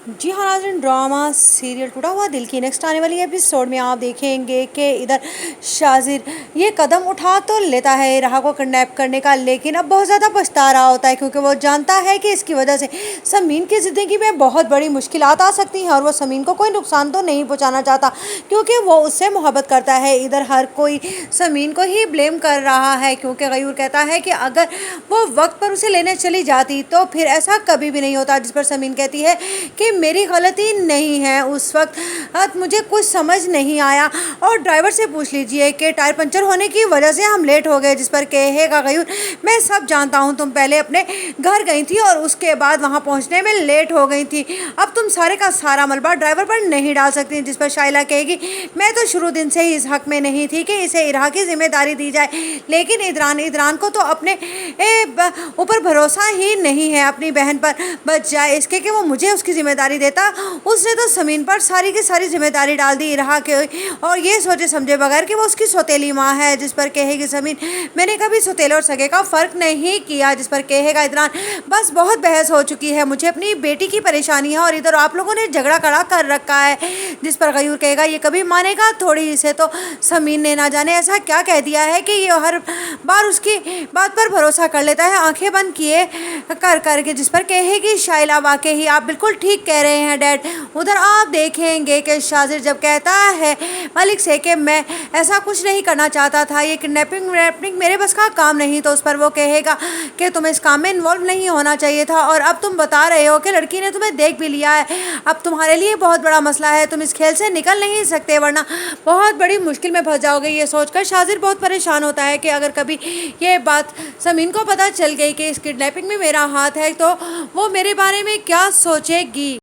जी हाँ नाज़रीन, drama serial टूटा हुआ दिल की नेक्स्ट आने वाली एपिसोड में आप देखेंगे कि इधर शाजिर ये कदम उठा तो लेता है इराहा को किडनैप करने का, लेकिन अब बहुत ज़्यादा पछता रहा होता है क्योंकि वो जानता है कि इसकी वजह से समीन की ज़िंदगी में बहुत बड़ी मुश्किलात आ सकती हैं और वो समीन को कोई नुकसान तो नहीं पहुँचाना चाहता क्योंकि वो उससे मोहब्बत करता है। इधर हर कोई समीन को ही ब्लेम कर रहा है क्योंकि गयूर कहता है कि अगर वो वक्त पर उसे लेने चली जाती तो फिर ऐसा कभी भी नहीं होता, जिस पर समीन कहती है कि मेरी गलती नहीं है, उस वक्त मुझे कुछ समझ नहीं आया और ड्राइवर से पूछ लीजिए कि टायर पंचर होने की वजह से हम लेट हो गए। जिस पर कहेगा गयूर मैं सब जानता हूँ, तुम पहले अपने घर गई थी और उसके बाद वहाँ पहुँचने में लेट हो गई थी, अब तुम सारे का सारा मलबा ड्राइवर पर नहीं डाल सकती। जिस पर शाइला कहेगी मैं तो शुरू दिन से ही इस हक में नहीं थी कि इसे इराहा की जिम्मेदारी दी जाए, लेकिन इदरान को तो अपने ऊपर भरोसा ही नहीं है, अपनी बहन पर बच जाए इसके कि वो मुझे उसकी जिम्मेदारी देता, उसने तो समीन पर सारी की सारी जिम्मेदारी डाल दी इराहा के और ये सोचे समझे बगैर कि वो उसकी सौतेली माँ है। जिस पर कहेगी समीन मैंने कभी सौतेले और सगे का फ़र्क नहीं किया। जिस पर कहेगा इदरान बस बहुत बहस हो चुकी है, मुझे अपनी बेटी की परेशानी है और इधर आप लोगों ने झगड़ा खड़ा कर रखा है। जिस पर गयूर कहेगा ये कभी मानेगा थोड़ी, इसे तो समीन ने ना जाने ऐसा क्या कह दिया है कि ये हर बार उसकी बात पर भरोसा कर लेता है आंखें बंद किए कर करके। जिस पर कहेगी शाइला वाकई आप बिल्कुल ठीक कह रहे हैं डैड। उधर आप देखेंगे कि शाजिर जब कहता है मलिक से कि मैं ऐसा कुछ नहीं करना चाहता था, ये किडनैपिंग मेरे बस का काम नहीं, तो उस पर वो कहेगा कि तुम्हें इस काम में इन्वॉल्व नहीं होना चाहिए था और अब तुम बता रहे हो कि लड़की ने तुम्हें देख भी लिया है, अब तुम्हारे लिए बहुत बड़ा मसला है, तुम इस खेल से निकल नहीं सकते वरना बहुत बड़ी मुश्किल में फंस जाओगे। ये सोचकर शाजिर बहुत परेशान होता है कि अगर कभी ये बात समीन को पता चल गई कि इस किडनैपिंग में मेरा हाथ है तो वो मेरे बारे में क्या सोचेगी।